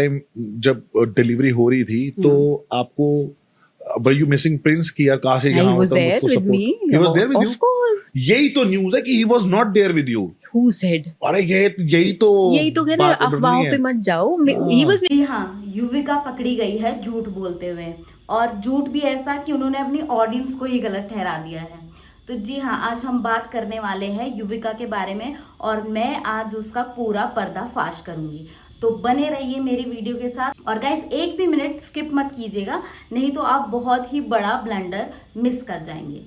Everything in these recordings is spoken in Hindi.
टाइम जब डिलीवरी हो रही थी तो आपको were you missing Prince कि यार काश ये यहाँ होता मुझको support? He was there with you. Of course. यही तो न्यूज़ है कि he was not there with you. Who said? अरे यही तो कहना है, अफवाहों पे मत जाओ. He was. जी हाँ, युविका पकड़ी गई है झूठ बोलते हुए, और झूठ भी ऐसा कि उन्होंने अपनी ऑडियंस को ही गलत ठहरा दिया है. तो जी हाँ, आज हम बात करने वाले हैं युविका के बारे में, और मैं आज उसका पूरा पर्दाफाश करूंगी. तो बने रहिए मेरी वीडियो के साथ. और गाइस, एक भी मिनट स्किप मत कीजिएगा, नहीं तो आप बहुत ही बड़ा ब्लंडर मिस कर जाएंगे.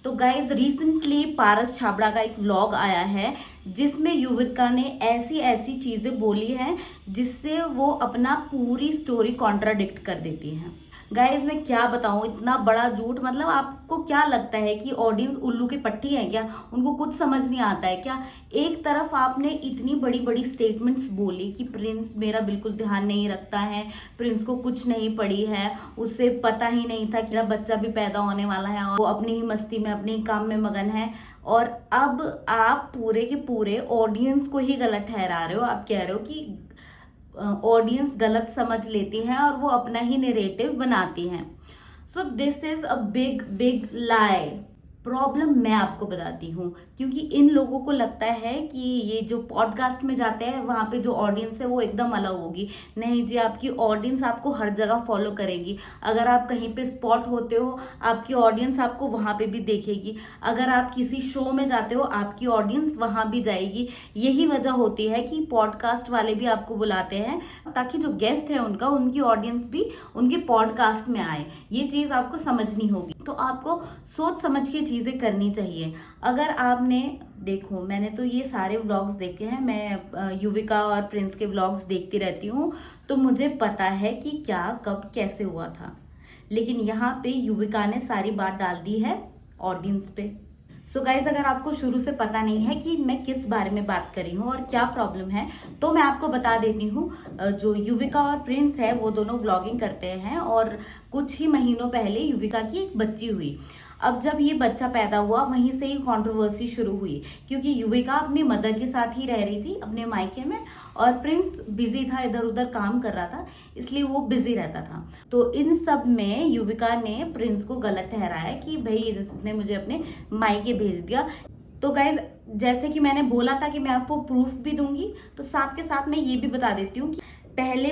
तो गाइज, रिसेंटली पारस छाबड़ा का एक व्लॉग आया है जिसमें युविका ने ऐसी ऐसी चीजें बोली हैं जिससे वो अपना पूरी स्टोरी कॉन्ट्राडिक्ट कर देती हैं. गाइज, मैं क्या बताऊं, इतना बड़ा झूठ. मतलब आपको क्या लगता है कि ऑडियंस उल्लू की पट्टी है क्या? उनको कुछ समझ नहीं आता है क्या? एक तरफ आपने इतनी बड़ी बड़ी स्टेटमेंट्स बोली कि प्रिंस मेरा बिल्कुल ध्यान नहीं रखता है, प्रिंस को कुछ नहीं पड़ी है, उसे पता ही नहीं था कि मेरा बच्चा भी पैदा होने वाला है, और वो अपनी ही मस्ती में अपने ही काम में मगन है. और अब आप पूरे के पूरे ऑडियंस को ही गलत ठहरा रहे हो. आप कह रहे हो कि ऑडियंस गलत समझ लेती है और वो अपना ही नैरेटिव बनाती हैं. So this is a big big lie. Problem मैं आपको बताती हूँ, क्योंकि इन लोगों को लगता है कि ये जो पॉडकास्ट में जाते हैं वहाँ पे जो ऑडियंस है वो एकदम अलग होगी. नहीं जी, आपकी ऑडियंस आपको हर जगह फॉलो करेगी. अगर आप कहीं पे स्पॉट होते हो, आपकी ऑडियंस आपको वहाँ पे भी देखेगी. अगर आप किसी शो में जाते हो, आपकी ऑडियंस वहाँ भी जाएगी. यही वजह होती है कि पॉडकास्ट वाले भी आपको बुलाते हैं ताकि जो गेस्ट है उनका, उनकी ऑडियंस भी उनके पॉडकास्ट में आए. ये चीज़ आपको समझनी होगी. तो आपको सोच समझ के चीजें करनी चाहिए. अगर आपने देखो, मैंने तो ये सारे व्लॉग्स देखे हैं, मैं युविका और प्रिंस के व्लॉग्स देखती रहती हूँ, तो मुझे पता है कि क्या कब कैसे हुआ था. लेकिन यहाँ पे युविका ने सारी बात डाल दी है ऑडियंस पे. सो गाइज, अगर आपको शुरू से पता नहीं है कि मैं किस बारे में बात कर रही हूँ और क्या प्रॉब्लम है, तो मैं आपको बता देती हूँ. जो युविका और प्रिंस है वो दोनों व्लॉगिंग करते हैं, और कुछ ही महीनों पहले युविका की एक बच्ची हुई. अब जब ये बच्चा पैदा हुआ, वहीं से ही कंट्रोवर्सी शुरू हुई, क्योंकि युविका अपनी मदर के साथ ही रह रही थी अपने मायके में, और प्रिंस बिजी था, इधर उधर काम कर रहा था, इसलिए वो बिजी रहता था. तो इन सब में युविका ने प्रिंस को गलत ठहराया कि भाई उसने मुझे अपने मायके भेज दिया. तो गाइज, जैसे कि मैंने बोला था कि मैं आपको प्रूफ भी दूंगी, तो साथ के साथ मैं ये भी बता देती हूँ कि पहले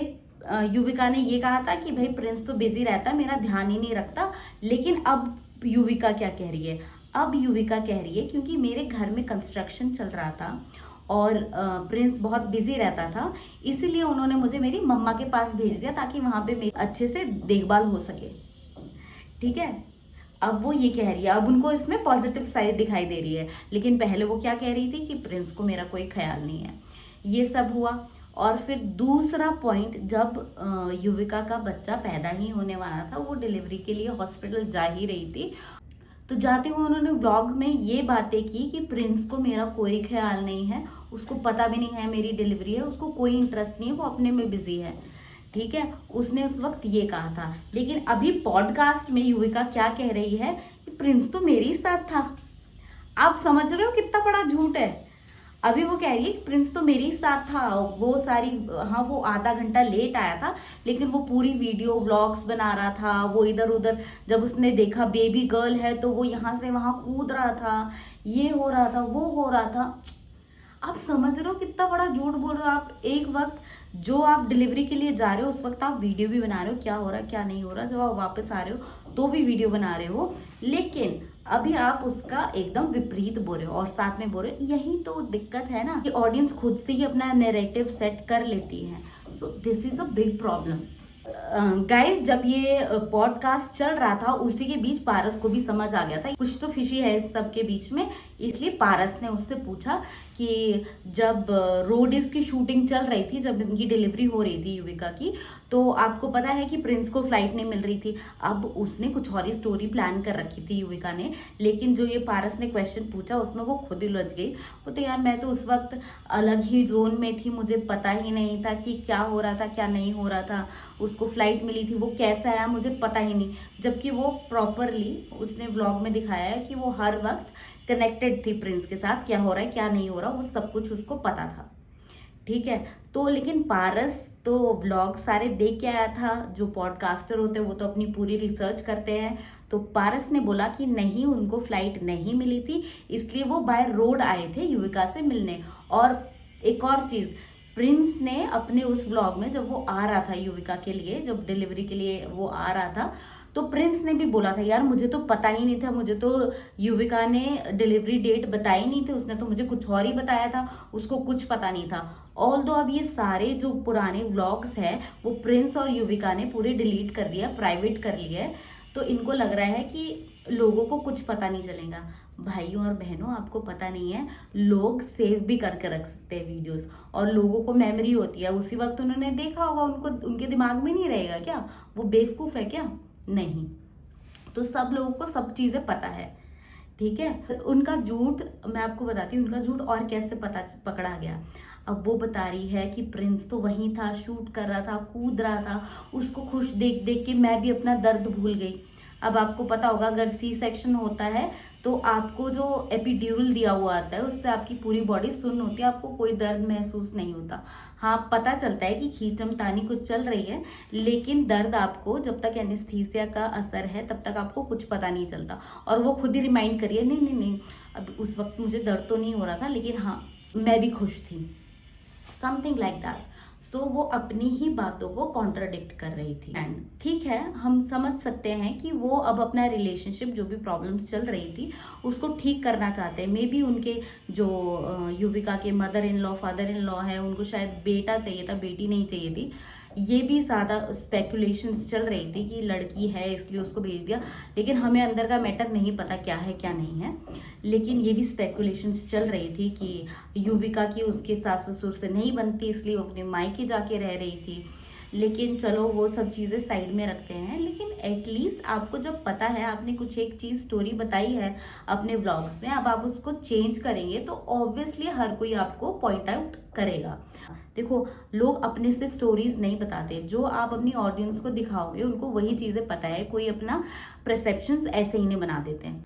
युविका ने ये कहा था कि भाई प्रिंस तो बिजी रहता, मेरा ध्यान ही नहीं रखता. लेकिन अब युविका क्या कह रही है? अब युविका कह रही है क्योंकि मेरे घर में कंस्ट्रक्शन चल रहा था और प्रिंस बहुत बिजी रहता था, इसीलिए उन्होंने मुझे मेरी मम्मा के पास भेज दिया ताकि वहां पे मेरी अच्छे से देखभाल हो सके. ठीक है, अब वो ये कह रही है. अब उनको इसमें पॉजिटिव साइड दिखाई दे रही है. लेकिन पहले वो क्या कह रही थी कि प्रिंस को मेरा कोई ख्याल नहीं है. ये सब हुआ. और फिर दूसरा पॉइंट, जब युविका का बच्चा पैदा ही होने वाला था, वो डिलीवरी के लिए हॉस्पिटल जा ही रही थी, तो जाते हुए उन्होंने व्लॉग में ये बातें की कि प्रिंस को मेरा कोई ख्याल नहीं है, उसको पता भी नहीं है मेरी डिलीवरी है, उसको कोई इंटरेस्ट नहीं है, वो अपने में बिजी है. ठीक है, उसने उस वक्त ये कहा था. लेकिन अभी पॉडकास्ट में युविका क्या कह रही है कि प्रिंस तो मेरे ही साथ था. आप समझ रहे हो कितना बड़ा झूठ है? अभी वो कह रही है कि प्रिंस तो मेरे ही साथ था, वो सारी, हाँ वो आधा घंटा लेट आया था, लेकिन वो पूरी वीडियो व्लॉग्स बना रहा था. वो इधर उधर, जब उसने देखा बेबी गर्ल है तो वो यहाँ से वहाँ कूद रहा था, ये हो रहा था, वो हो रहा था. आप समझ रहे हो कितना बड़ा झूठ बोल रहे हो आप? एक वक्त जो आप डिलीवरी के लिए जा रहे हो उस वक्त आप वीडियो भी बना रहे हो क्या हो रहा है क्या नहीं हो रहा. जब आप वापस आ रहे हो तो भी वीडियो बना रहे हो, लेकिन अभी आप उसका एकदम विपरीत बोल रहे हो और साथ में बोल रहे हो. यही तो दिक्कत है ना कि ऑडियंस खुद से ही अपना नैरेटिव सेट कर लेती है. So this is a big problem. Guys, जब ये पॉडकास्ट चल रहा था उसी के बीच पारस को भी समझ आ गया था कुछ तो फिशी है इस सब के बीच में. इसलिए पारस ने उससे पूछा कि जब रोडिस की शूटिंग चल रही थी, जब इनकी डिलीवरी हो रही थी युविका की, तो आपको पता है कि प्रिंस को फ्लाइट नहीं मिल रही थी. अब उसने कुछ और ही स्टोरी प्लान कर रखी थी युविका ने, लेकिन जो ये पारस ने क्वेश्चन पूछा उसमें वो खुद ही उलझ गई. वो तो यार मैं तो उस वक्त अलग ही जोन में थी, मुझे पता ही नहीं था कि क्या हो रहा था क्या नहीं हो रहा था. उसको फ्लाइट मिली थी, वो कैसा आया मुझे पता ही नहीं. जबकि वो प्रॉपरली उसने व्लॉग में दिखाया है कि वो हर वक्त कनेक्टेड थी प्रिंस के साथ, क्या हो रहा है क्या नहीं हो रहा वो सब कुछ उसको पता था. ठीक है, तो लेकिन पारस तो व्लॉग सारे देख के आया था। जो पॉडकास्टर होते हैं वो तो अपनी पूरी रिसर्च करते हैं। तो पारस ने बोला कि नहीं, उनको फ्लाइट नहीं मिली थी, इसलिए वो बाय रोड आए थे युविका से मिलने। और एक और चीज़, प्रिंस ने अपने उस व्लॉग में जब वो आ रहा था युविका के लिए, जब डिलीवरी के लिए वो आ रहा था, तो प्रिंस ने भी बोला था यार मुझे तो पता ही नहीं था, मुझे तो युविका ने डिलीवरी डेट बताई नहीं थी, उसने तो मुझे कुछ और ही बताया था, उसको कुछ पता नहीं था। ऑल्दो अब ये सारे जो पुराने व्लॉग्स हैं वो प्रिंस और युविका ने पूरे डिलीट कर दिया, प्राइवेट कर लिया है। तो इनको लग रहा है कि लोगों को कुछ पता नहीं चलेगा। भाइयों और बहनों, आपको पता नहीं है, लोग सेव भी करके रख सकते हैं वीडियोस, और लोगों को मेमोरी होती है, उसी वक्त उन्होंने देखा होगा, उनको उनके दिमाग में नहीं रहेगा क्या? वो बेवकूफ़ है क्या? नहीं। तो सब लोगों को सब चीज़ें पता है, ठीक है। उनका झूठ मैं आपको बताती हूँ, उनका झूठ और कैसे पकड़ा गया। अब वो बता रही है कि प्रिंस तो वहीं था, शूट कर रहा था, कूद रहा था, उसको खुश देख देख के मैं भी अपना दर्द भूल गई। अब आपको पता होगा, अगर सी सेक्शन होता है तो आपको जो एपिड्यूरल दिया हुआ आता है उससे आपकी पूरी बॉडी सुन्न होती है, आपको कोई दर्द महसूस नहीं होता। हाँ, पता चलता है कि खींचम तानी कुछ चल रही है, लेकिन दर्द आपको जब तक एनेस्थीसिया का असर है तब तक आपको कुछ पता नहीं चलता। और वो खुद ही रिमाइंड करिए, नहीं नहीं नहीं, अब उस वक्त मुझे दर्द तो नहीं हो रहा था, लेकिन हाँ मैं भी खुश थी, समथिंग लाइक दैट। सो वो अपनी ही बातों को कॉन्ट्राडिक्ट कर रही थी। एंड ठीक है, हम समझ सकते हैं कि वो अब अपना रिलेशनशिप, जो भी प्रॉब्लम्स चल रही थी उसको ठीक करना चाहते हैं। मे बी उनके जो युविका के mother in law, father in law है, उनको शायद बेटा चाहिए था, बेटी नहीं चाहिए थी। ये भी ज़्यादा स्पेकुलेशंस चल रही थी कि लड़की है इसलिए उसको भेज दिया, लेकिन हमें अंदर का मैटर नहीं पता क्या है क्या नहीं है। लेकिन ये भी स्पेकुलेशंस चल रही थी कि युविका की उसके सास ससुर से नहीं बनती, इसलिए वो अपने मायके जाके रह रही थी। लेकिन चलो वो सब चीज़ें साइड में रखते हैं, लेकिन एटलीस्ट आपको जब पता है, आपने कुछ एक चीज़ स्टोरी बताई है अपने व्लॉग्स में, अब आप उसको चेंज करेंगे तो ऑब्वियसली हर कोई आपको पॉइंट आउट करेगा। देखो, लोग अपने से स्टोरीज नहीं बताते, जो आप अपनी ऑडियंस को दिखाओगे उनको वही चीज़ें पता है, कोई अपना परसेप्शंस ऐसे ही नहीं बना देते हैं।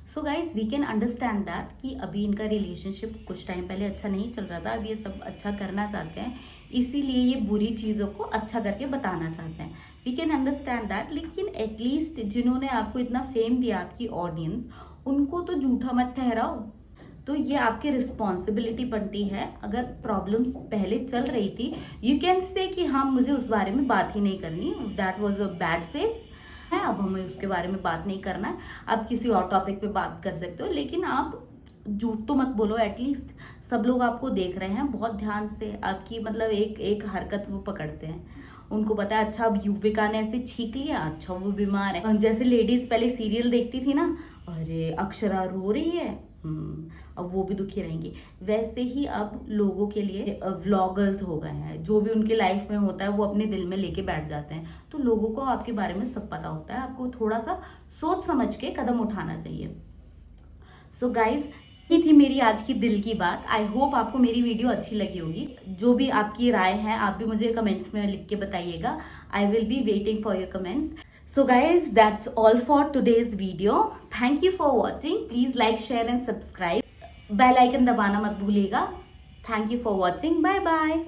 So guys, we can understand that कि अभी इनका रिलेशनशिप कुछ टाइम पहले अच्छा नहीं चल रहा था, अब ये सब अच्छा करना चाहते हैं, इसीलिए ये बुरी चीज़ों को अच्छा करके बताना चाहते हैं। वी कैन अंडरस्टैंड दैट, लेकिन एटलीस्ट जिन्होंने आपको इतना फेम दिया, आपकी ऑडियंस, उनको तो झूठा मत ठहराओ। तो ये आपकी रिस्पॉन्सिबिलिटी बनती है। अगर प्रॉब्लम्स पहले चल रही थी, यू कैन से कि हाँ मुझे उस बारे में बात ही नहीं करनी, that was a bad face है, अब हमें उसके बारे में बात नहीं करना है, आप किसी और टॉपिक पे बात कर सकते हो, लेकिन आप झूठ तो मत बोलो। एटलीस्ट सब लोग आपको देख रहे हैं बहुत ध्यान से, आपकी मतलब एक एक हरकत वो पकड़ते हैं, उनको पता है अच्छा अब युविका ने ऐसे छींक लिया, अच्छा वो बीमार है। जैसे लेडीज पहले सीरियल देखती थी ना, अरे अक्षरा रो रही है, अब वो भी दुखी रहेंगी, वैसे ही अब लोगों के लिए व्लॉगर्स हो गए हैं, जो भी उनके लाइफ में होता है वो अपने दिल में लेके बैठ जाते हैं। तो लोगों को आपके बारे में सब पता होता है, आपको थोड़ा सा सोच समझ के कदम उठाना चाहिए। सो गाइज, ये थी मेरी आज की दिल की बात। आई होप आपको मेरी वीडियो अच्छी लगी होगी। जो भी आपकी राय है आप भी मुझे कमेंट्स में लिख के बताइएगा। I will be waiting for your comments. So guys, that's all for today's video. Thank you for watching. Please like, share and subscribe. Bell icon दबाना मत भूलिएगा. Thank you for watching. Bye bye.